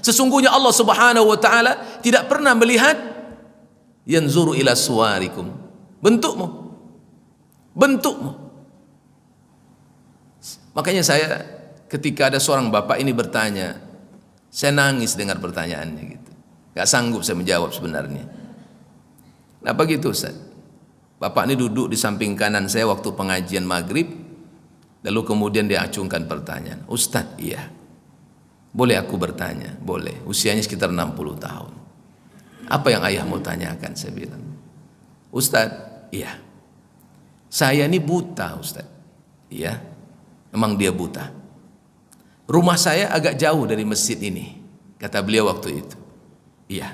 Sesungguhnya Allah Subhanahu wa taala tidak pernah melihat yanzuru ila suwarikum, bentukmu. Makanya saya ketika ada seorang bapak ini bertanya, saya nangis dengar pertanyaannya gitu. Gak sanggup saya menjawab sebenarnya. Kenapa gitu Ustaz? Bapak ini duduk di samping kanan saya waktu pengajian maghrib, lalu kemudian dia acungkan pertanyaan, Ustaz, iya, boleh aku bertanya? Boleh. Usianya sekitar 60 tahun. Apa yang ayah mau tanyakan? Saya bilang, Ustaz, iya, saya ini buta Ustaz. Iya, memang dia buta. Rumah saya agak jauh dari masjid ini, kata beliau waktu itu. Iya,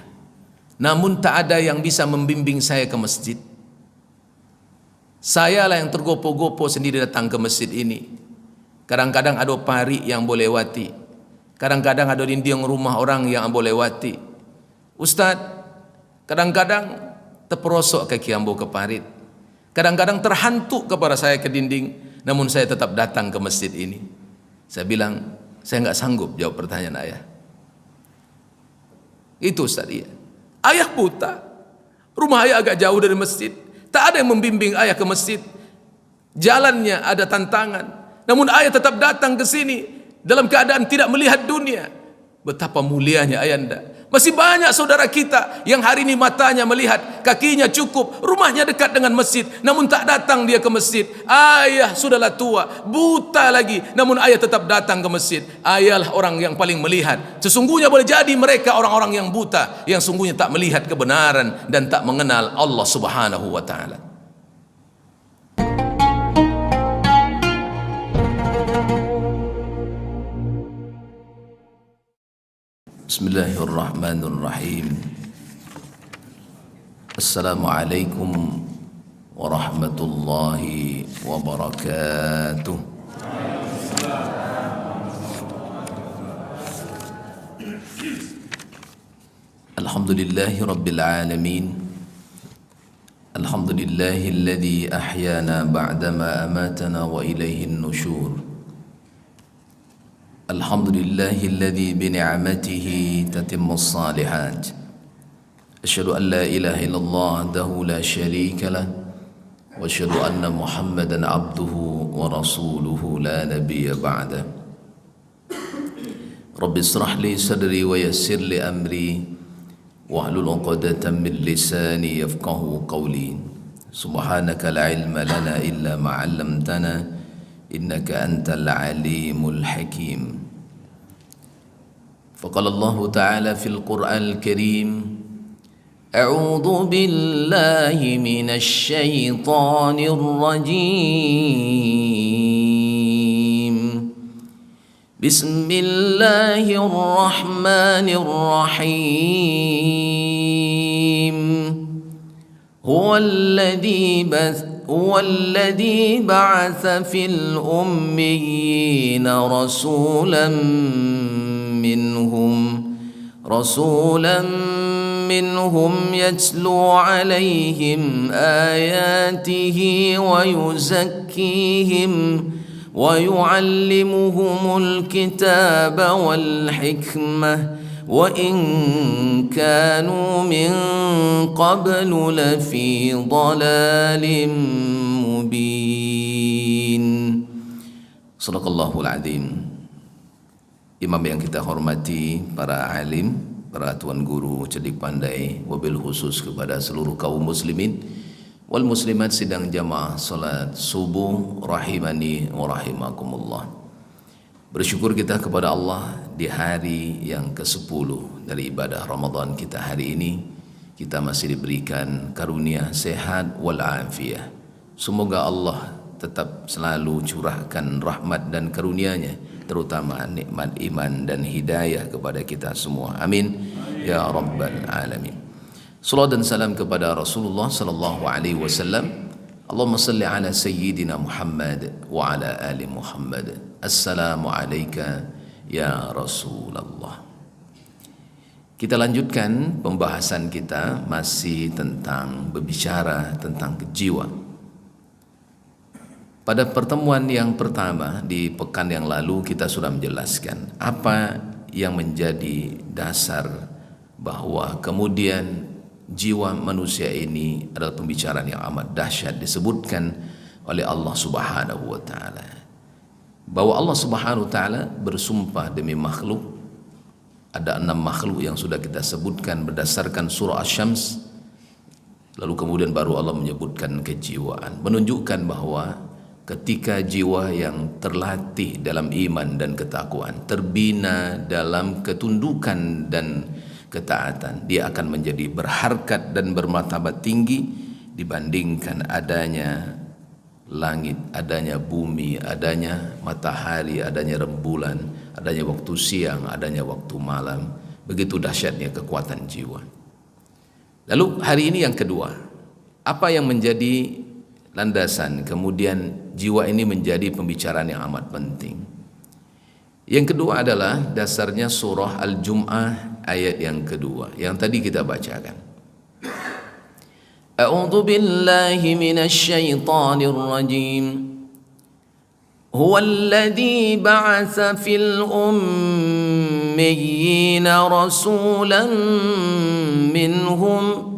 namun tak ada yang bisa membimbing saya ke masjid. Saya lah yang tergopo-gopo sendiri datang ke masjid ini. Kadang-kadang ada pari yang boleh lewati, kadang-kadang ada dinding rumah orang yang boleh lewati. Ustaz, kadang-kadang terperosok kaki ambo ke parit, kadang-kadang terhantuk kepada saya ke dinding, namun saya tetap datang ke masjid ini. Saya bilang, saya nggak sanggup jawab pertanyaan ayah. Itu Ustaz, iya. Ayah buta, rumah ayah agak jauh dari masjid, tak ada yang membimbing ayah ke masjid, jalannya ada tantangan, namun ayah tetap datang ke sini dalam keadaan tidak melihat dunia. Betapa mulianya ayanda. Masih banyak saudara kita yang hari ini matanya melihat, kakinya cukup, rumahnya dekat dengan masjid, namun tak datang dia ke masjid. Ayah sudahlah tua, buta lagi, namun ayah tetap datang ke masjid. Ayahlah orang yang paling melihat. Sesungguhnya boleh jadi mereka orang-orang yang buta, yang sungguhnya tak melihat kebenaran dan tak mengenal Allah Subhanahu wa ta'ala. Bismillahirrahmanirrahim. Assalamualaikum warahmatullahi wabarakatuh. Alhamdulillahi rabbil alamin. Alhamdulillahilladzi ahyana ba'dama amatana wa ilaihin nusyur. Alhamdulillahilladzi bini'amatihi tatimmus salihat. Asyhadu an la ilaha illallah wahdahu la syarika lah, wa asyhadu anna Muhammadan abduhu wa rasuluhu la nabiyya ba'dah. Rabbi israh li sadri wa yassir li amri wahlul 'uqdatam min lisani yafqahu qawli. Subhanaka la ilma lana illa ma 'allamtana innaka antal alimul hakim. Faqala Allah Ta'ala fil Qur'anil Karim, A'udzu billahi minasy syaithanir rajim. Bismillahirrahmanirrahim. هو الذي بعث في الأميين رسولا منهم يتلو عليهم آياته ويزكيهم ويعلمهم الكتاب والحكمة وإن كانوا من قبل لفي ضلال مبين. Sadaqallahul Azim. Imam yang kita hormati, para alim, para tuan guru cerdik pandai, wabil khusus kepada seluruh kaum muslimin wal muslimat sidang jamaah salat subuh rahimani wa rahimakumullah. Bersyukur kita kepada Allah di hari yang ke-10 dari ibadah Ramadan kita hari ini, kita masih diberikan karunia sehat wal afiyah. Semoga Allah tetap selalu curahkan rahmat dan karunia-Nya, terutama nikmat iman dan hidayah kepada kita semua. Amin ya rabbal alamin. Salawat dan salam kepada Rasulullah sallallahu alaihi wasallam. Allahumma salli ala sayyidina Muhammad wa ala ali Muhammad. Assalamu alayka ya Rasulullah. Kita lanjutkan pembahasan kita masih tentang berbicara tentang kejiwaan. Pada pertemuan yang pertama di pekan yang lalu kita sudah menjelaskan apa yang menjadi dasar bahwa kemudian jiwa manusia ini adalah pembicaraan yang amat dahsyat. Disebutkan oleh Allah Subhanahu wa taala bahwa Allah Subhanahu wa taala bersumpah demi makhluk. Ada 6 makhluk yang sudah kita sebutkan berdasarkan surah Asy-Syams. Lalu kemudian baru Allah menyebutkan kejiwaan, menunjukkan bahwa ketika jiwa yang terlatih dalam iman dan ketakwaan, terbina dalam ketundukan dan ketaatan, dia akan menjadi berharkat dan bermartabat tinggi dibandingkan adanya langit, adanya bumi, adanya matahari, adanya rembulan, adanya waktu siang, adanya waktu malam. Begitu dahsyatnya kekuatan jiwa. Lalu hari ini yang kedua, apa yang menjadi landasan kemudian jiwa ini menjadi pembicaraan yang amat penting? Yang kedua adalah dasarnya surah Al-Jum'ah ayat yang kedua yang tadi kita bacakan. A'udzu billahi minasy syaithanir rajim. Huwallazi ba'atsa fil ummiyina rasulan minhum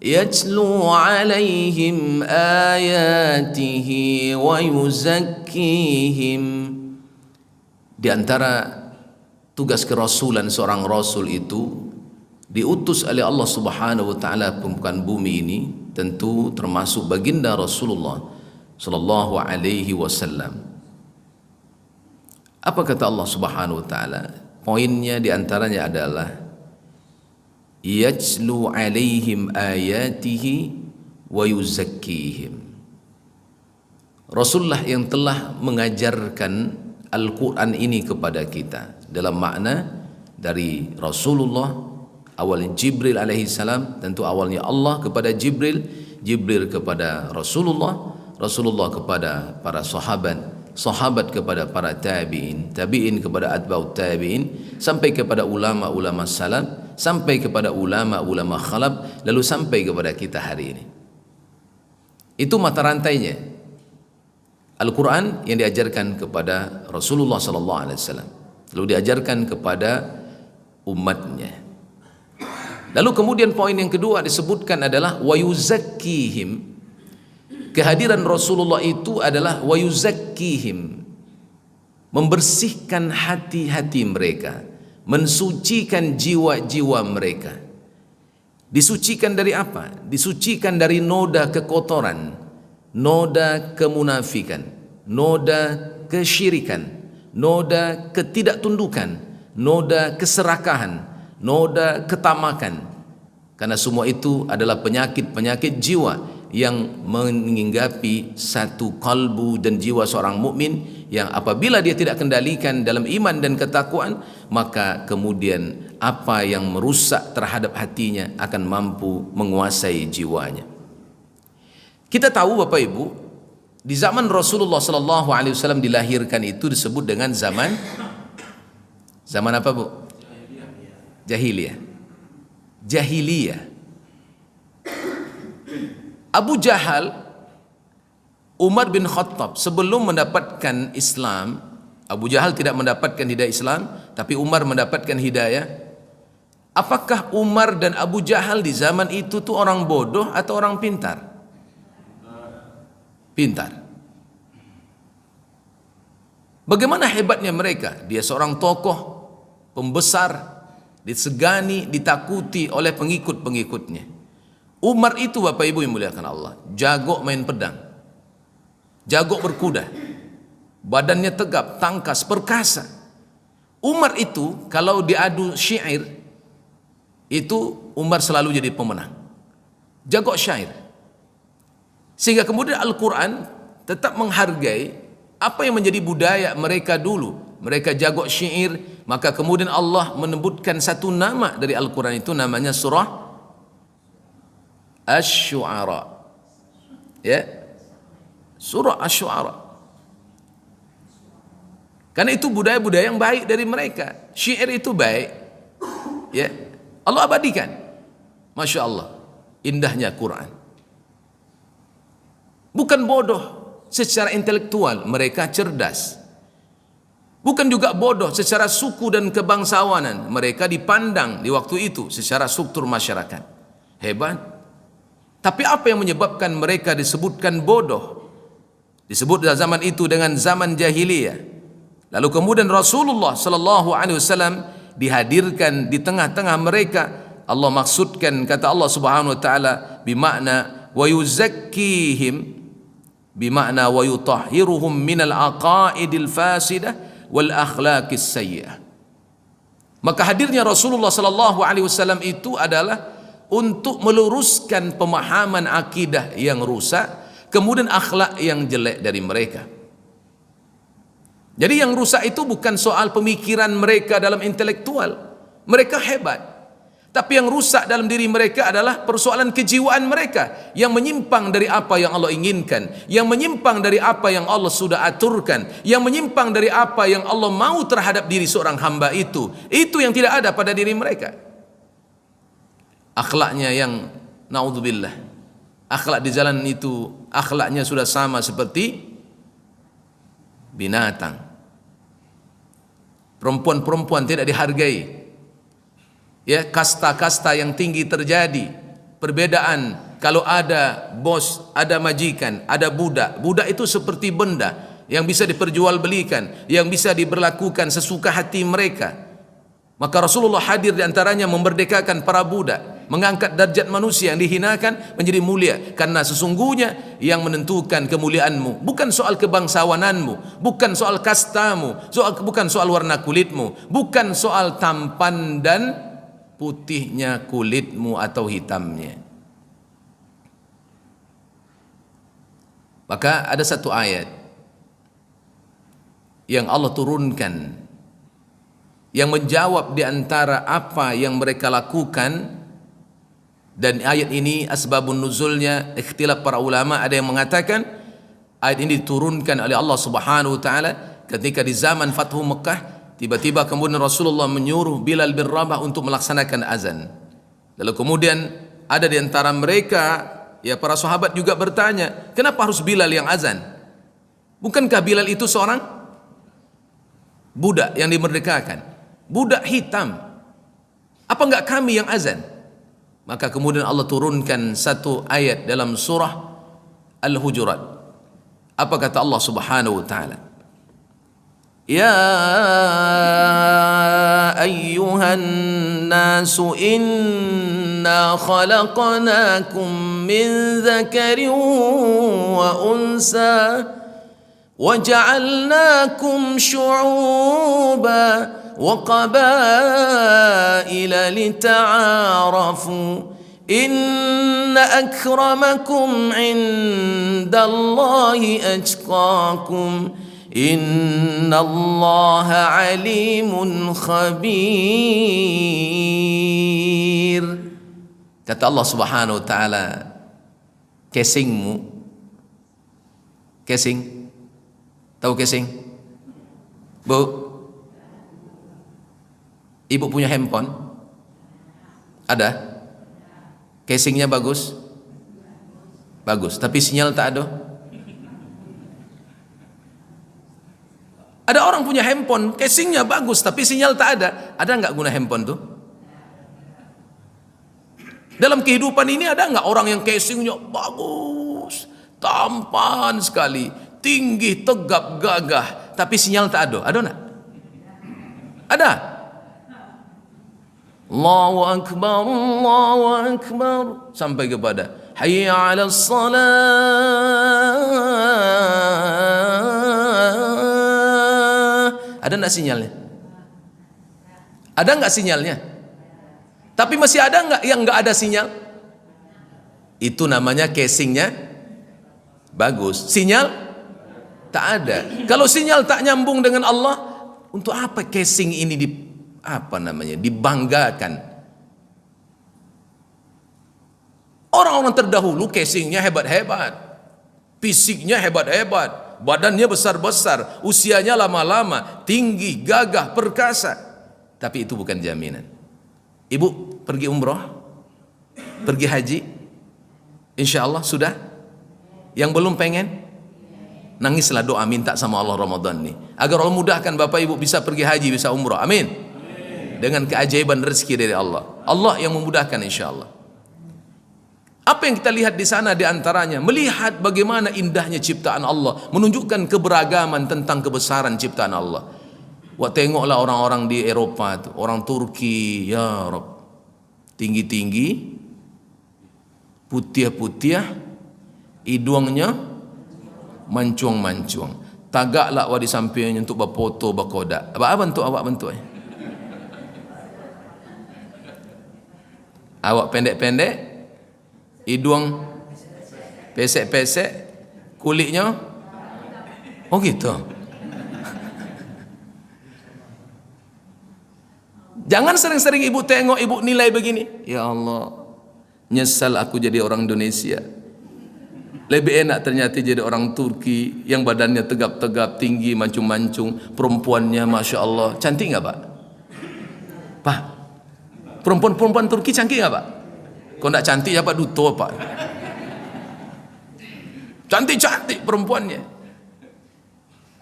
yatlu 'alaihim ayatihi wa yuzakkihim. Di antara tugas kerasulan seorang rasul itu diutus oleh Allah Subhanahu wa taala permukaan bumi ini, tentu termasuk baginda Rasulullah sallallahu alaihi wasallam. Apa kata Allah Subhanahu wa taala? Poinnya di antaranya adalah yatlu alaihim ayatihi wa yuzakkihim. Rasulullah yang telah mengajarkan Al-Quran ini kepada kita dalam makna dari Rasulullah, awalnya Jibril alaihi salam, tentu awalnya Allah kepada Jibril, Jibril kepada Rasulullah, Rasulullah kepada para sahabat, sahabat kepada para tabi'in, tabi'in kepada atba'ut tabi'in, sampai kepada ulama-ulama salaf, sampai kepada ulama-ulama khalaf, lalu sampai kepada kita hari ini. Itu mata rantainya. Al-Quran yang diajarkan kepada Rasulullah sallallahu alaihi wasallam, lalu diajarkan kepada umatnya. Lalu kemudian poin yang kedua disebutkan adalah wa yuzakkihim. Kehadiran Rasulullah itu adalah wa yuzakkihim, membersihkan hati-hati mereka, mensucikan jiwa-jiwa mereka. Disucikan dari apa? Disucikan dari noda kekotoran, noda kemunafikan, noda kesyirikan, noda ketidaktundukan, noda keserakahan, noda ketamakan. Karena semua itu adalah penyakit-penyakit jiwa yang menghinggapi satu kalbu dan jiwa seorang mukmin, yang apabila dia tidak kendalikan dalam iman dan ketakwaan, maka kemudian apa yang merusak terhadap hatinya akan mampu menguasai jiwanya. Kita tahu Bapak Ibu, di zaman Rasulullah sallallahu alaihi wasallam dilahirkan itu disebut dengan zaman apa Bu? Jahiliyah. Jahiliyah. Abu Jahal, Umar bin Khattab sebelum mendapatkan Islam, Abu Jahal tidak mendapatkan hidayah Islam, tapi Umar mendapatkan hidayah. Apakah Umar dan Abu Jahal di zaman itu tuh orang bodoh atau orang pintar? Pintar. Bagaimana hebatnya mereka? Dia seorang tokoh, pembesar, disegani, ditakuti oleh pengikut-pengikutnya. Umar itu Bapak Ibu yang muliakan Allah, jago main pedang, jago berkuda, badannya tegap, tangkas, perkasa. Umar itu kalau diadu syair, itu Umar selalu jadi pemenang, jago syair. Sehingga kemudian Al-Quran tetap menghargai apa yang menjadi budaya mereka dulu. Mereka jago syair, maka kemudian Allah menyebutkan satu nama dari Al-Quran itu, namanya surah Asy-Syu'ara. Ya, surah Asy-Syu'ara. Karena itu budaya-budaya yang baik dari mereka. Syair itu baik. Ya, Allah abadikan. Masya Allah, indahnya Quran. Bukan bodoh secara intelektual, mereka cerdas. Bukan juga bodoh secara suku dan kebangsawanan. Mereka dipandang di waktu itu secara struktur masyarakat. Hebat. Tapi apa yang menyebabkan mereka disebutkan bodoh? Disebut dalam zaman itu dengan zaman jahiliyah. Lalu kemudian Rasulullah sallallahu alaihi wasallam dihadirkan di tengah-tengah mereka. Allah maksudkan, kata Allah Subhanahu wa taala, bimakna wa yuzakkihim, bimakna wa yutahhiruhum minal aqaidil fasidah wal akhlaqis sayyi'ah. Maka hadirnya Rasulullah sallallahu alaihi wasallam itu adalah untuk meluruskan pemahaman akidah yang rusak, kemudian akhlak yang jelek dari mereka. Jadi yang rusak itu bukan soal pemikiran mereka dalam intelektual, mereka hebat. Tapi yang rusak dalam diri mereka adalah persoalan kejiwaan mereka yang menyimpang dari apa yang Allah inginkan, yang menyimpang dari apa yang Allah sudah aturkan, yang menyimpang dari apa yang Allah mau terhadap diri seorang hamba itu. Itu yang tidak ada pada diri mereka. Akhlaknya yang naudzubillah, akhlak di jalan itu akhlaknya sudah sama seperti binatang. Perempuan-perempuan tidak dihargai. Ya, kasta-kasta yang tinggi terjadi. Perbedaan, kalau ada bos, ada majikan, ada budak. Budak itu seperti benda yang bisa diperjualbelikan, yang bisa diberlakukan sesuka hati mereka. Maka Rasulullah hadir di antaranya memerdekakan para budak, mengangkat derajat manusia yang dihinakan menjadi mulia. Karena sesungguhnya yang menentukan kemuliaanmu bukan soal kebangsawananmu, bukan soal kastamu, bukan soal warna kulitmu, bukan soal tampan dan putihnya kulitmu atau hitamnya. Maka ada satu ayat yang Allah turunkan yang menjawab di antara apa yang mereka lakukan, dan ayat ini asbabun nuzulnya ikhtilaf para ulama. Ada yang mengatakan ayat ini diturunkan oleh Allah Subhanahu wa taala ketika di zaman Fathu Mekah. Tiba-tiba kemudian Rasulullah menyuruh Bilal bin Rabah untuk melaksanakan azan. Lalu kemudian ada di antara mereka, ya para sahabat juga bertanya, kenapa harus Bilal yang azan? Bukankah Bilal itu seorang budak yang dimerdekakan, budak hitam? Apa enggak kami yang azan? Maka kemudian Allah turunkan satu ayat dalam surah Al-Hujurat. Apa kata Allah Subhanahu wa taala? Ya ayyuhan nasu inna khalaqnakum min dzakarin wa unsa wa ja'alnakum syu'uban wa qabaila lita'arafu inna akramakum 'indallahi atqakum innallaha alimun khabir. Kata Allah Subhanahu wa taala, casingmu, casing, tahu casing? Bu, ibu punya handphone? Ada? Casingnya bagus? Bagus, tapi sinyal tak ada. Ada orang punya handphone, casingnya bagus, tapi sinyal tak ada. Ada nggak guna handphone tuh? Dalam kehidupan ini ada nggak orang yang casingnya bagus, tampan sekali, tinggi, tegap, gagah, tapi sinyal tak ada? Ada nggak? Ada. Allahu Akbar, Allahu Akbar, sampai kepada Hayya 'alas salat. Ada enggak sinyalnya? Ada enggak sinyalnya? Tapi masih ada enggak yang enggak ada sinyal? Itu namanya casingnya bagus, sinyal tak ada. Kalau sinyal tak nyambung dengan Allah, untuk apa casing ini dibanggakan? Orang-orang terdahulu casingnya hebat-hebat, fisiknya hebat-hebat, badannya besar-besar, usianya lama-lama, tinggi, gagah, perkasa. Tapi itu bukan jaminan. Ibu pergi umroh, pergi haji, insya Allah sudah. Yang belum pengen, nangislah, doa minta sama Allah Ramadan nih. Agar Allah mudahkan Bapak Ibu bisa pergi haji, bisa umrah. Amin. Dengan keajaiban rezeki dari Allah. Allah yang memudahkan insya-Allah. Apa yang kita lihat di sana di antaranya, melihat bagaimana indahnya ciptaan Allah, menunjukkan keberagaman tentang kebesaran ciptaan Allah. Wah, tengoklah orang-orang di Eropa itu, orang Turki, ya Rabb, tinggi-tinggi, putih-putih, hidungnya mancuang-mancuang. Tagaklah awak di sampingnya untuk berfoto, berkodak. Apa bentuk awak bentuk? Awak pendek-pendek, hidung pesek-pesek, kulitnya, oh gitu. Jangan sering-sering ibu tengok, ibu nilai begini. Ya Allah, nyesal aku jadi orang Indonesia. Lebih enak ternyata jadi orang Turki yang badannya tegap-tegap, tinggi, mancung-mancung, perempuannya Masya Allah. Cantik nggak Pak? Pak, perempuan-perempuan Turki cantik nggak Pak? Kalau tidak cantik ya Pak duto Pak. Cantik-cantik perempuannya.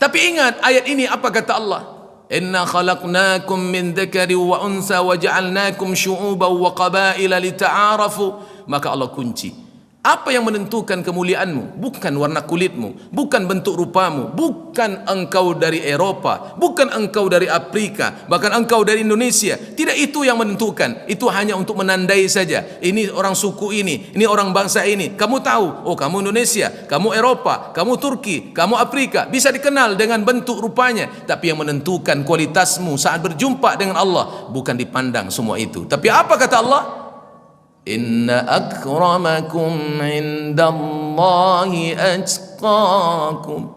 Tapi ingat ayat ini apa kata Allah? Inna khalaqnakum min dzakari wa unsa wa ja'alnakum syu'uban wa qabaila lita'arafu. Maka Allah kunci. Apa yang menentukan kemuliaanmu? Bukan warna kulitmu, bukan bentuk rupamu, bukan engkau dari Eropa, bukan engkau dari Afrika, bahkan engkau dari Indonesia. Tidak itu yang menentukan. Itu hanya untuk menandai saja. Ini orang suku ini orang bangsa ini. Kamu tahu, oh kamu Indonesia, kamu Eropa, kamu Turki, kamu Afrika. Bisa dikenal dengan bentuk rupanya. Tapi yang menentukan kualitasmu saat berjumpa dengan Allah bukan dipandang semua itu. Tapi apa kata Allah? Inna akramakum indallahi atqakum.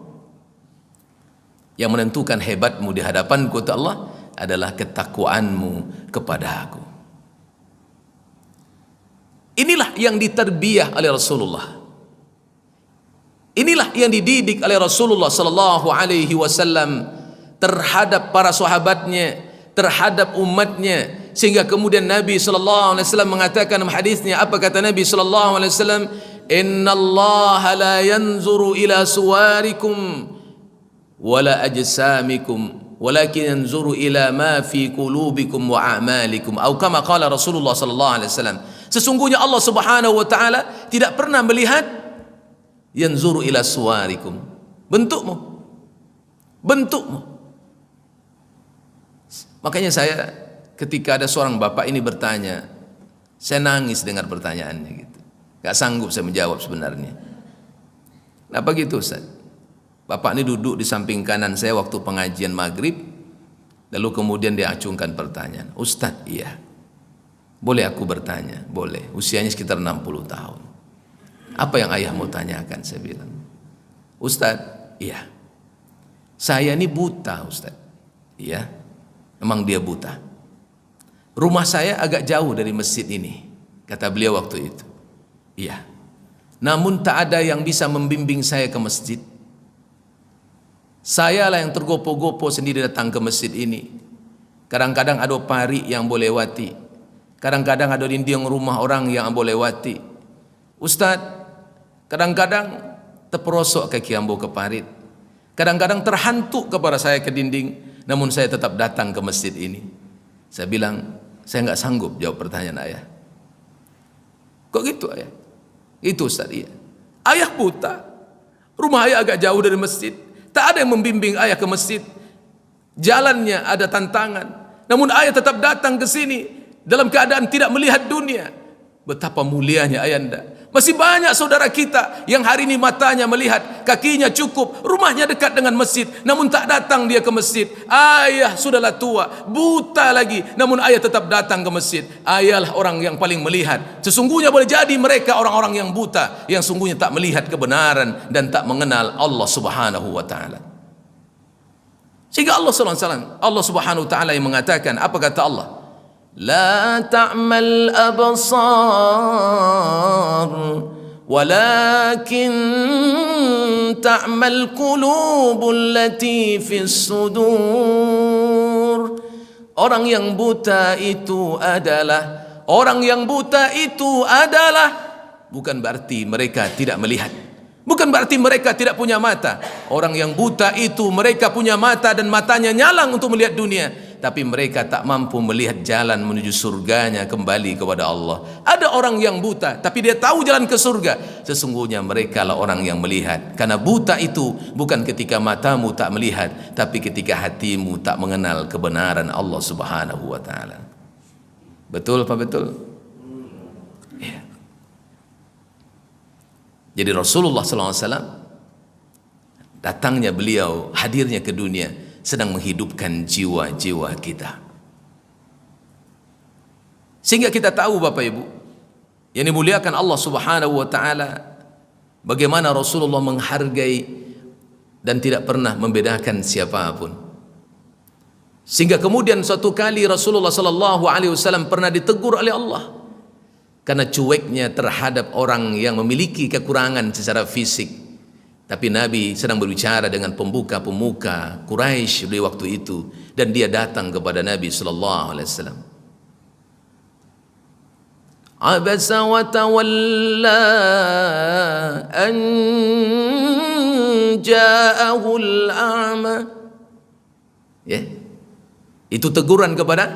Yang menentukan hebatmu di hadapanku kata Allah adalah ketakwaanmu kepada aku. Inilah yang diterbiyah oleh Rasulullah. Inilah yang dididik oleh Rasulullah sallallahu alaihi wasallam terhadap para sahabatnya, terhadap umatnya. Sehingga kemudian Nabi sallallahu alaihi wasallam mengatakan dalam hadisnya, apa kata Nabi sallallahu alaihi wasallam? Innallaha la yanzuru ila suwarikum wala ajsamikum walakin yanzuru ila ma fi qulubikum wa a'malikum. Atau kama qala Rasulullah sallallahu alaihi wasallam. Sesungguhnya Allah Subhanahu wa taala tidak pernah melihat yanzuru ila suwarikum, bentukmu. Makanya saya ketika ada seorang bapak ini bertanya, saya nangis dengar pertanyaannya gitu. Gak sanggup saya menjawab sebenarnya. Kenapa gitu Ustaz? Bapak ini duduk di samping kanan saya waktu pengajian maghrib, lalu kemudian dia acungkan pertanyaan. Ustaz, iya. Boleh aku bertanya? Boleh. Usianya sekitar 60 tahun. Apa yang ayah mau tanyakan? Saya bilang. Ustaz, iya. Saya ini buta Ustaz. Iya. Memang dia buta. Rumah saya agak jauh dari masjid ini, kata beliau waktu itu. Iya. Namun tak ada yang bisa membimbing saya ke masjid. Sayalah yang tergopoh-gopoh sendiri datang ke masjid ini. Kadang-kadang ada pari yang boleh lewati. Kadang-kadang ada dinding rumah orang yang boleh lewati. Ustaz, kadang-kadang terperosok kaki ambo ke parit. Kadang-kadang terhantuk kepada saya ke dinding. Namun saya tetap datang ke masjid ini. Saya bilang, saya enggak sanggup jawab pertanyaan ayah. Kok gitu ayah? Itu Ustaz, iya. Ayah buta. Rumah ayah agak jauh dari masjid. Tak ada yang membimbing ayah ke masjid. Jalannya ada tantangan. Namun ayah tetap datang ke sini dalam keadaan tidak melihat dunia. Betapa mulianya ayanda. Masih banyak saudara kita yang hari ini matanya melihat, kakinya cukup, rumahnya dekat dengan masjid, namun tak datang dia ke masjid. Ayah sudahlah tua, buta lagi, namun ayah tetap datang ke masjid. Ayahlah orang yang paling melihat. Sesungguhnya boleh jadi mereka orang-orang yang buta, yang sungguhnya tak melihat kebenaran dan tak mengenal Allah Subhanahu wa taala. Sehingga Allah Subhanahu wa taala yang mengatakan, apa kata Allah? La ta'mal absar walakin ta'mal qulubul lati fis sudur. Orang yang buta itu adalah bukan berarti mereka tidak melihat. Bukan berarti mereka tidak punya mata. Orang yang buta itu mereka punya mata dan matanya nyalang untuk melihat dunia, tapi mereka tak mampu melihat jalan menuju surganya, kembali kepada Allah. Ada orang yang buta tapi dia tahu jalan ke surga. Sesungguhnya mereka lah orang yang melihat. Karena buta itu bukan ketika matamu tak melihat, tapi ketika hatimu tak mengenal kebenaran Allah Subhanahu wa taala. Betul apa betul? Ya. Jadi Rasulullah SAW datangnya beliau, hadirnya ke dunia sedang menghidupkan jiwa-jiwa kita. Sehingga kita tahu Bapak Ibu yang dimuliakan Allah Subhanahu wa taala, bagaimana Rasulullah menghargai dan tidak pernah membedakan siapapun. Sehingga kemudian suatu kali Rasulullah SAW pernah ditegur oleh Allah karena cueknya terhadap orang yang memiliki kekurangan secara fisik. Tapi Nabi sedang berbicara dengan pemuka-pemuka Quraisy di waktu itu, dan dia datang kepada Nabi sallallahu alaihi wasallam. Abasa wa tawalla an ja'ahu al-a'ma. Ya. Itu teguran kepada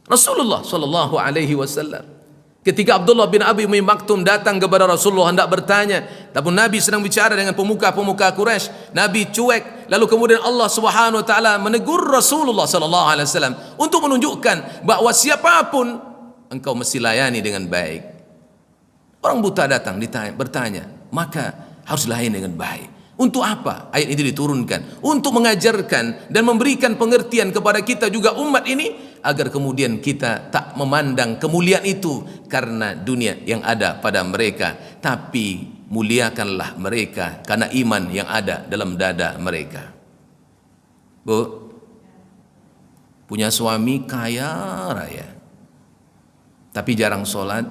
Rasulullah sallallahu alaihi wasallam. Ketika Abdullah bin Abi Maktum datang kepada Rasulullah hendak bertanya, tapi Nabi sedang bicara dengan pemuka-pemuka Quraisy, Nabi cuek. Lalu kemudian Allah Subhanahu wa taala menegur Rasulullah sallallahu alaihi wasallam untuk menunjukkan bahwa siapapun engkau mesti layani dengan baik. Orang buta datang bertanya, maka harus layani dengan baik. Untuk apa ayat ini diturunkan? Untuk mengajarkan dan memberikan pengertian kepada kita juga umat ini, agar kemudian kita tak memandang kemuliaan itu karena dunia yang ada pada mereka, tapi muliakanlah mereka karena iman yang ada dalam dada mereka. Bu, punya suami kaya raya, tapi jarang sholat,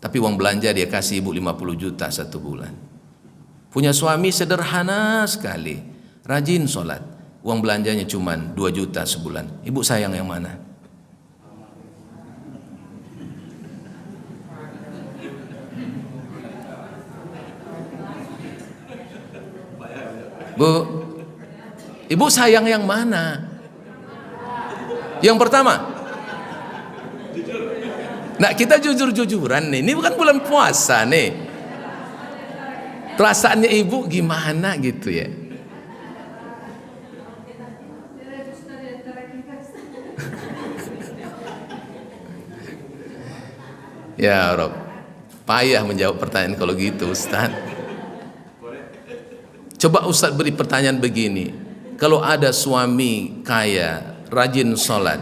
tapi uang belanja dia kasih ibu 50 juta satu bulan. Punya suami sederhana sekali, rajin sholat, uang belanjanya cuma 2 juta sebulan. Ibu sayang yang mana? Bu, ibu sayang yang mana? Yang pertama. Nah, kita jujur-jujuran nih, ini bukan bulan puasa nih. Perasaannya ibu gimana gitu ya? Ya Rob, payah menjawab pertanyaan kalau gitu Ustaz. Coba Ustaz beri pertanyaan begini, kalau ada suami kaya, rajin sholat,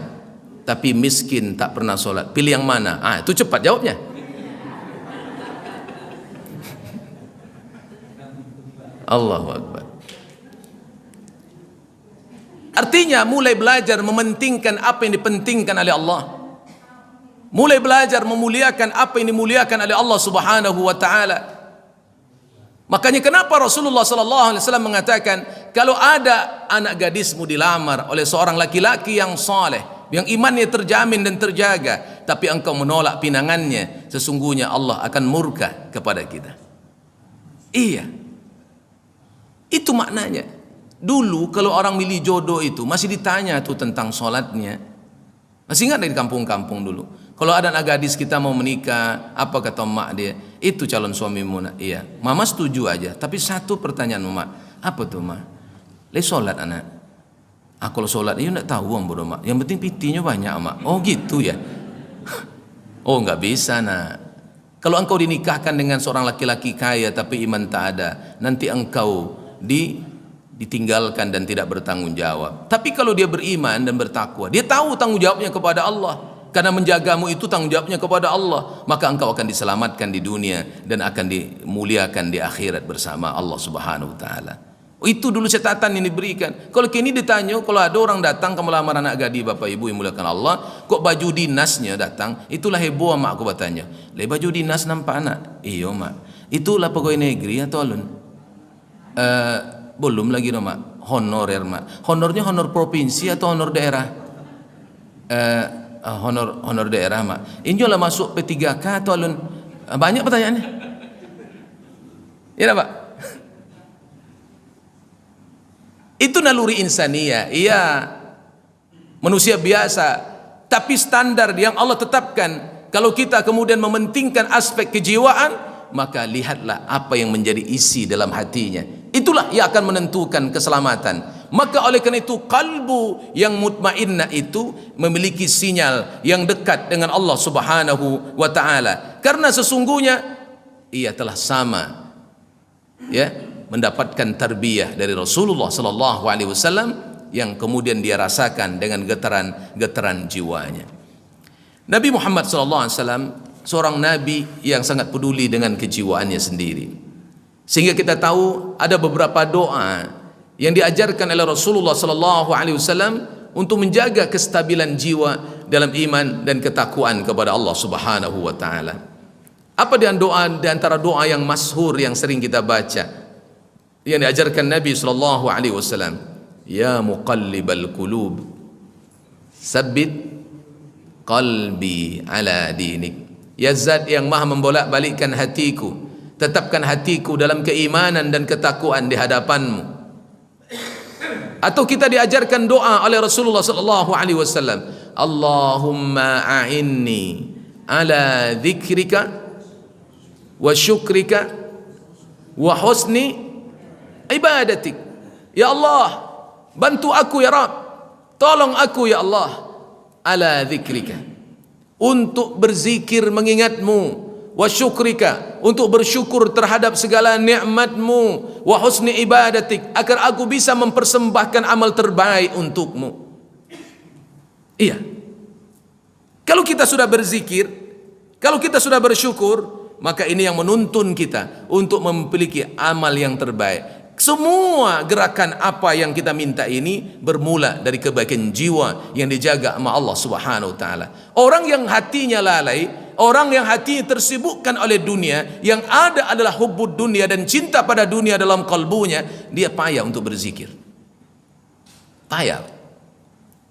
tapi miskin tak pernah sholat, pilih yang mana? Ah, itu cepat jawabnya. Allahu Akbar. Artinya mulai belajar mementingkan apa yang dipentingkan oleh Allah. Mulai belajar memuliakan apa yang dimuliakan oleh Allah Subhanahu wa taala. Makanya kenapa Rasulullah sallallahu alaihi wasallam mengatakan, kalau ada anak gadismu dilamar oleh seorang laki-laki yang saleh, yang imannya terjamin dan terjaga, tapi engkau menolak pinangannya, sesungguhnya Allah akan murka kepada kita. Iya. Itu maknanya. Dulu kalau orang milih jodoh itu masih ditanya tuh tentang sholatnya. Masih ingat dari kampung-kampung dulu. Kalau ada anak gadis kita mau menikah, apa kata mak dia? Itu calon suamimu nak. Iya. Mama setuju aja. Tapi satu pertanyaan mak. Apa tuh mak? Le sholat anak. Ah kalau sholat ini enggak tahu bodoh mak. Yang penting pitinya banyak mak. Oh gitu ya. Oh nggak bisa nak. Kalau engkau dinikahkan dengan seorang laki-laki kaya tapi iman tak ada, nanti engkau ditinggalkan dan tidak bertanggung jawab. Tapi kalau dia beriman dan bertakwa, dia tahu tanggung jawabnya kepada Allah, karena menjagamu itu tanggung jawabnya kepada Allah, maka engkau akan diselamatkan di dunia dan akan dimuliakan di akhirat bersama Allah Subhanahu wa taala. Itu dulu catatan yang diberikan. Kalau kini ditanya, kalau ada orang datang ke melamar anak gadis Bapak Ibu yang muliakan Allah, kok baju dinasnya datang, itulah heboh mak aku bertanya. Le baju dinas nampak anak? Iya mak. Itulah pegawai negeri atau alun? Belum lagi no mak, honorer mak. Honornya honor provinsi atau honor daerah? Honor daerah mak. Ini lah masuk P3K atau alun? Banyak pertanyaannya. Ya Pak. Itu naluri insaniyah. Iya, manusia biasa. Tapi standar yang Allah tetapkan, kalau kita kemudian mementingkan aspek kejiwaan, maka lihatlah apa yang menjadi isi dalam hatinya. Itulah yang akan menentukan keselamatan. Maka oleh karena itu, kalbu yang mutmainnah itu memiliki sinyal yang dekat dengan Allah Subhanahu wa taala. Karena sesungguhnya ia telah sama, ya, mendapatkan tarbiyah dari Rasulullah sallallahu alaihi wasallam yang kemudian dia rasakan dengan getaran jiwanya. Nabi Muhammad sallallahu alaihi wasallam seorang nabi yang sangat peduli dengan kejiwaannya sendiri. Sehingga kita tahu ada beberapa doa yang diajarkan oleh Rasulullah sallallahu alaihi wasallam untuk menjaga kestabilan jiwa dalam iman dan ketakwaan kepada Allah Subhanahu wa taala. Apa di antara doa yang masyhur yang sering kita baca yang diajarkan Nabi sallallahu alaihi wasallam? Ya muqallibal qulub, sabbit qalbi ala dinik. Ya zat yang maha membolak-balikkan hatiku, tetapkan hatiku dalam keimanan dan ketakwaan di hadapanmu. Atau kita diajarkan doa oleh Rasulullah sallallahu alaihi wasallam, Allahumma a'inni ala dzikrika wa syukrika wa husni ibadatik. Ya Allah, bantu aku ya Rabb, tolong aku ya Allah, ala dzikrika, untuk berzikir mengingatmu, wa syukrika, untuk bersyukur terhadap segala nikmatmu, wa husni ibadatik, agar aku bisa mempersembahkan amal terbaik untukmu. Iya, kalau kita sudah berzikir, kalau kita sudah bersyukur, maka ini yang menuntun kita untuk memiliki amal yang terbaik. Semua gerakan apa yang kita minta ini bermula dari kebaikan jiwa yang dijaga sama Allah Subhanahu wa taala. Orang yang hatinya lalai, orang yang hatinya tersibukkan oleh dunia, yang ada adalah hubbud dunia dan cinta pada dunia dalam kalbunya, dia payah untuk berzikir. Payah.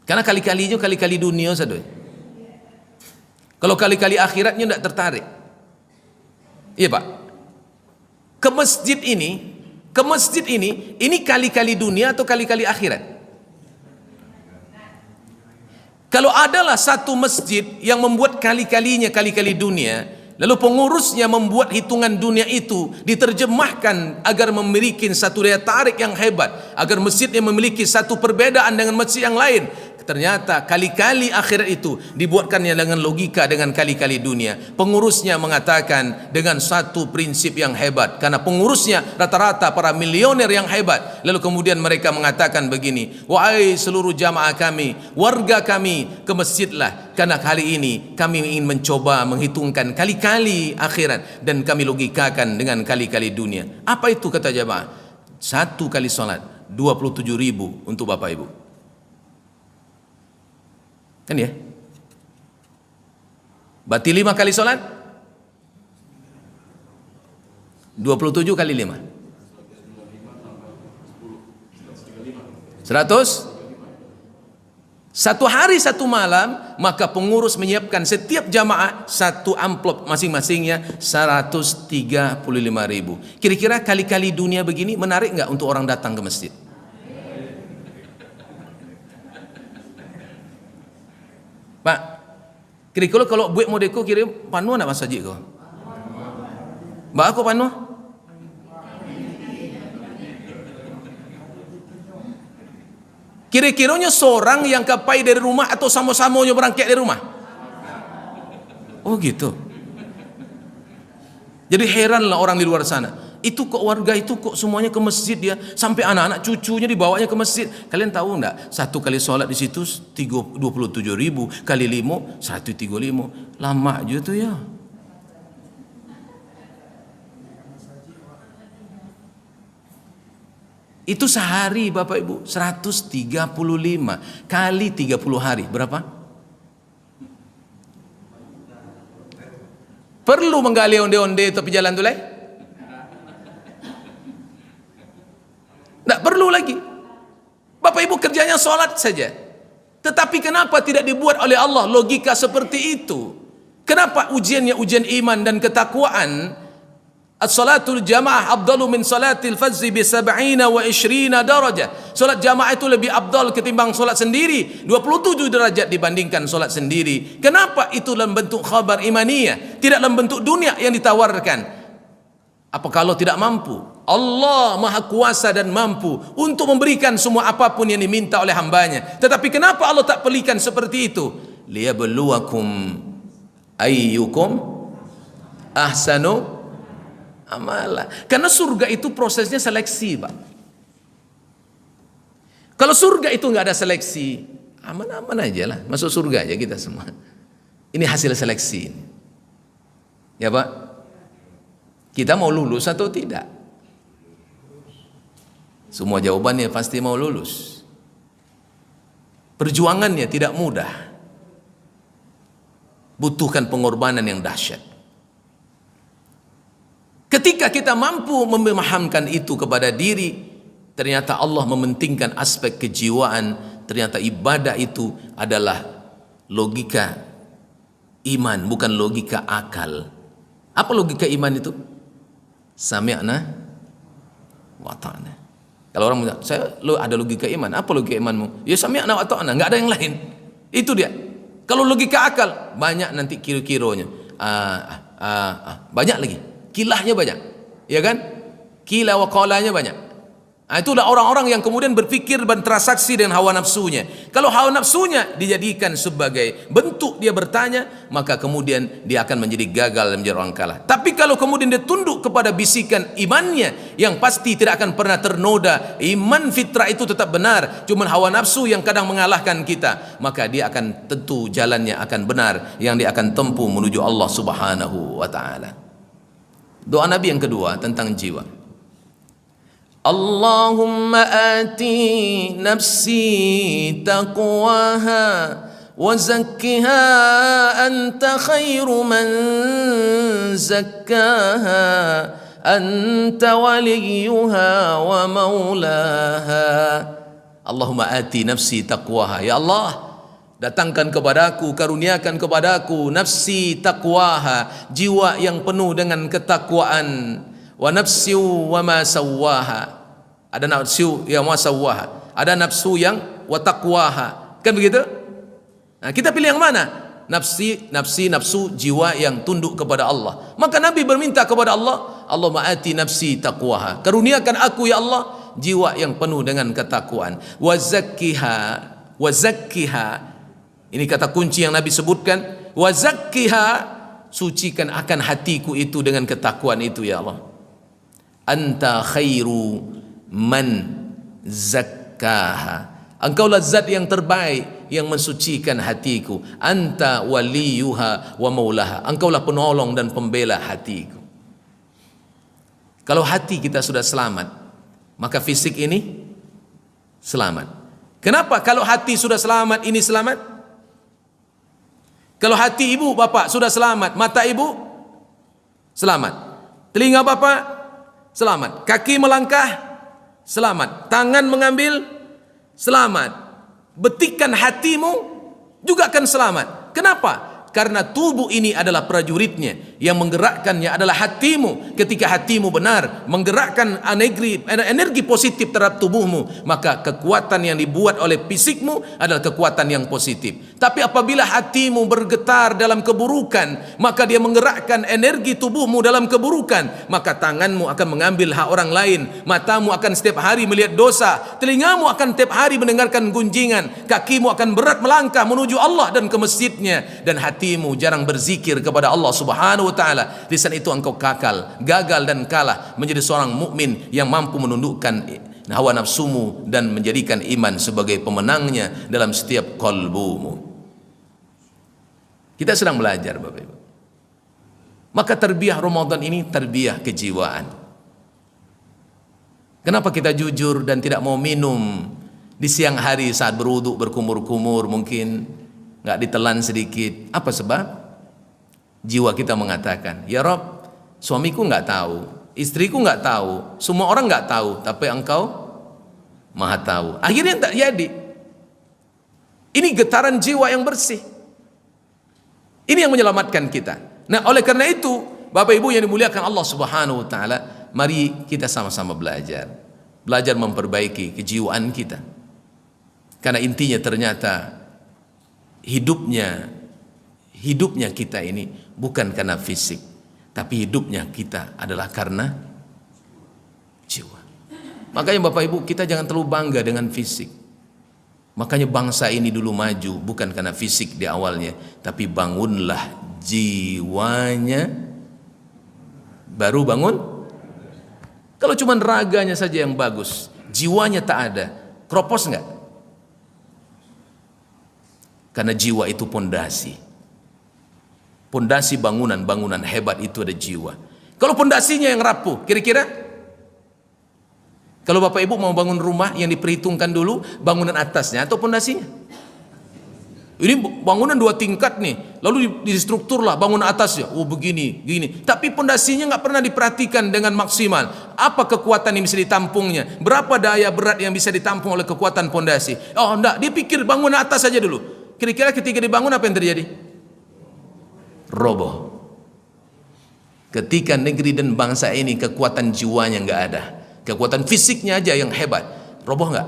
Karena kali-kali dunia saja. Kalau kali-kali akhiratnya tidak tertarik. Iya Pak. Ke masjid ini kali-kali dunia atau kali-kali akhirat? Kalau adalah satu masjid yang membuat kali-kalinya kali-kali dunia, lalu pengurusnya membuat hitungan dunia itu diterjemahkan agar memiliki satu daya tarik yang hebat, agar masjidnya memiliki satu perbedaan dengan masjid yang lain. Ternyata kali-kali akhirat itu dibuatkannya dengan logika dengan kali-kali dunia. Pengurusnya mengatakan dengan satu prinsip yang hebat, karena pengurusnya rata-rata para milioner yang hebat. Lalu kemudian mereka mengatakan begini, wahai seluruh jamaah kami, warga kami, ke masjidlah, karena kali ini kami ingin mencoba menghitungkan kali-kali akhirat dan kami logikakan dengan kali-kali dunia. Apa itu kata jamaah? Satu kali salat 27.000 untuk Bapak Ibu. Kan ya? Berarti 5 kali solat 27 kali 5 100. Satu hari satu malam, maka pengurus menyiapkan setiap jamaah satu amplop masing-masingnya 135.000. Kira-kira kali-kali dunia begini menarik nggak untuk orang datang ke masjid? Pak, kira-kira kalau buat modeko kira panu nak masjid kau? Mbak aku panu? Kira-kiranya seorang yang kapai dari rumah atau sama-samanya berangkat dari rumah? Oh gitu. Jadi heranlah orang di luar sana. Itu kok warga itu kok semuanya ke masjid ya, sampai anak-anak cucunya dibawanya ke masjid. Kalian tahu enggak, satu kali sholat di situ 27.000 kali 5 135. Lama aja tuh ya. Itu sehari Bapak Ibu 135 kali 30 hari berapa? Perlu menggali onde-onde tepi jalan tuh lah? Tidak perlu lagi. Bapak Ibu kerjanya sholat saja. Tetapi kenapa tidak dibuat oleh Allah logika seperti itu? Kenapa ujiannya ujian iman dan ketakwaan? As-salatul jamaah afdalu min salatil fazzi bi 70 wa 20 darajah. Solat jamaah itu lebih afdal ketimbang solat sendiri, 27 derajat dibandingkan solat sendiri. Kenapa? Itu dalam bentuk khabar imaniyah, tidak dalam bentuk dunia yang ditawarkan. Apa kalau tidak mampu? Allah Maha Kuasa dan mampu untuk memberikan semua apapun yang diminta oleh hambanya. Tetapi kenapa Allah tak berikan seperti itu? Liyabluwakum ayyukum ahsanu amalah. Karena surga itu prosesnya seleksi, Pak. Kalau surga itu nggak ada seleksi, aman-aman aja lah, masuk surga aja kita semua. Ini hasil seleksi, ya Pak. Kita mau lulus atau tidak? Semua jawabannya pasti mau lulus. Perjuangannya tidak mudah, butuhkan pengorbanan yang dahsyat. Ketika kita mampu memahamkan itu kepada diri, ternyata Allah mementingkan aspek kejiwaan. Ternyata ibadah itu adalah logika iman, bukan logika akal. Apa logika iman itu? Sami'na wa ta'na. Kalau orang bilang, lo ada logika iman. Apa logika imanmu? Ya sami'na wa ta'na, nggak ada yang lain. Itu dia. Kalau logika akal, banyak nanti kira-kiranya. Banyak lagi. Kilahnya banyak, ya kan? Kila wa qalanya banyak. Itulah orang-orang yang kemudian berpikir dan transaksi dengan hawa nafsunya. Kalau hawa nafsunya dijadikan sebagai bentuk dia bertanya, maka kemudian dia akan menjadi gagal dan menjadi orang kalah. Tapi kalau kemudian dia tunduk kepada bisikan imannya yang pasti tidak akan pernah ternoda, iman fitrah itu tetap benar, cuma hawa nafsu yang kadang mengalahkan kita, maka dia akan tentu jalannya akan benar, yang dia akan tempuh menuju Allah Subhanahu wa taala. Doa Nabi yang kedua tentang jiwa. Allahumma ati nafsi taqwaha wa zakkiha anta khairu man zakkaha anta waliyuha wa maulaha. Allahumma ati nafsi taqwaha. Ya Allah, datangkan kepadaku, karuniakan kepadaku nafsi taqwaha, jiwa yang penuh dengan ketakwaan. Wa nafsi wa ma sawwaha, ada nafsu yang wa sawwaha, ada nafsu yang wa taqwaha, kan begitu? Nah, kita pilih yang mana? Nafsu jiwa yang tunduk kepada Allah. Maka Nabi berminta kepada Allah, Allahumma ati nafsi taqwaha, karuniakan aku ya Allah jiwa yang penuh dengan ketakwaan. Wa zakkiha, ini kata kunci yang Nabi sebutkan. Wa zakkiha, sucikan akan hatiku itu dengan ketakwaan itu ya Allah. Anta khairu man zakkaha, engkaulah zat yang terbaik yang mensucikan hatiku. Anta waliyuha wa maulaha, engkaulah penolong dan pembela hatiku. Kalau hati kita sudah selamat, maka fisik ini selamat. Kenapa? Kalau hati sudah selamat, ini selamat. Kalau hati ibu bapak sudah selamat, mata ibu selamat, telinga bapak selamat, kaki melangkah selamat, tangan mengambil selamat, betikan hatimu juga akan selamat. Kenapa? Karena tubuh ini adalah prajuritnya, yang menggerakkannya adalah hatimu. Ketika hatimu benar menggerakkan energi positif terhadap tubuhmu, maka kekuatan yang dibuat oleh fisikmu adalah kekuatan yang positif. Tapi apabila hatimu bergetar dalam keburukan, maka dia menggerakkan energi tubuhmu dalam keburukan, maka tanganmu akan mengambil hak orang lain, matamu akan setiap hari melihat dosa, telingamu akan setiap hari mendengarkan gunjingan, kakimu akan berat melangkah menuju Allah dan ke masjidnya, dan hatimu jarang berzikir kepada Allah Subhanahu wa taala. Di saat itu engkau gagal dan kalah menjadi seorang mukmin yang mampu menundukkan hawa nafsumu dan menjadikan iman sebagai pemenangnya dalam setiap qalbumu. Kita sedang belajar Bapak Ibu. Maka tarbiyah Ramadan ini tarbiyah kejiwaan. Kenapa kita jujur dan tidak mau minum di siang hari saat berwudu berkumur-kumur, mungkin nggak ditelan sedikit? Apa sebab? Jiwa kita mengatakan, ya Rob, suamiku nggak tahu, istriku nggak tahu, semua orang nggak tahu, tapi engkau maha tahu. Akhirnya tak jadi. Ini getaran jiwa yang bersih. Ini yang menyelamatkan kita. Nah, oleh karena itu Bapak Ibu yang dimuliakan Allah Subhanahu wa taala, mari kita sama-sama belajar. Belajar memperbaiki kejiwaan kita. Karena intinya ternyata hidupnya kita ini bukan karena fisik, tapi hidupnya kita adalah karena jiwa. Makanya Bapak Ibu, kita jangan terlalu bangga dengan fisik. Makanya bangsa ini dulu maju bukan karena fisik di awalnya, tapi bangunlah jiwanya, baru bangun. Kalau cuma raganya saja yang bagus, jiwanya tak ada, kropos enggak? Karena jiwa itu pondasi. Pondasi bangunan hebat itu ada jiwa. Kalau pondasinya yang rapuh, kira-kira kalau Bapak Ibu mau bangun rumah, yang diperhitungkan dulu bangunan atasnya atau pondasinya. Ini bangunan 2 tingkat nih, lalu distruktur lah bangunan atasnya. Oh begini, gini. Tapi pondasinya nggak pernah diperhatikan dengan maksimal. Apa kekuatan yang bisa ditampungnya? Berapa daya berat yang bisa ditampung oleh kekuatan pondasi? Oh enggak, dia pikir bangunan atas saja dulu. Kira-kira ketika dibangun apa yang terjadi? Roboh. Ketika negeri dan bangsa ini kekuatan jiwanya nggak ada, kekuatan fisiknya aja yang hebat, roboh nggak?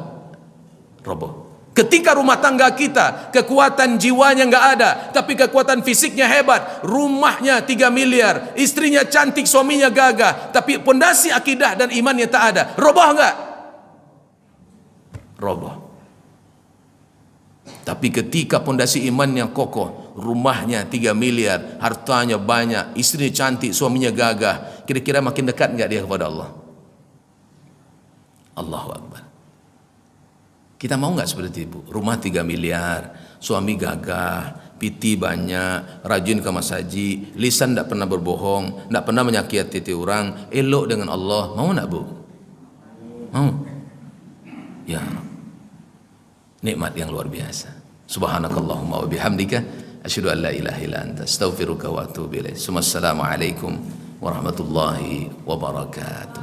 Roboh. Ketika rumah tangga kita kekuatan jiwanya nggak ada, tapi kekuatan fisiknya hebat, rumahnya 3 miliar, istrinya cantik, suaminya gagah, tapi pondasi akidah dan imannya tak ada, roboh nggak? Roboh. Tapi ketika pondasi imannya kokoh, rumahnya 3 miliar, hartanya banyak, istrinya cantik, suaminya gagah, kira-kira makin dekat nggak dia kepada Allah? Allahu Akbar. Kita mau nggak seperti itu? Rumah 3 miliar, suami gagah, piti banyak, rajin ke masjid, lisan tidak pernah berbohong, tidak pernah menyakiti orang, elok dengan Allah. Mau nggak Bu? Mau? Ya, nikmat yang luar biasa. Subhanakallahumma wa bihamdika asyhadu an la ilaha illa anta astaghfiruka wa atubu ilaik. Assalamualaikum warahmatullahi wabarakatuh.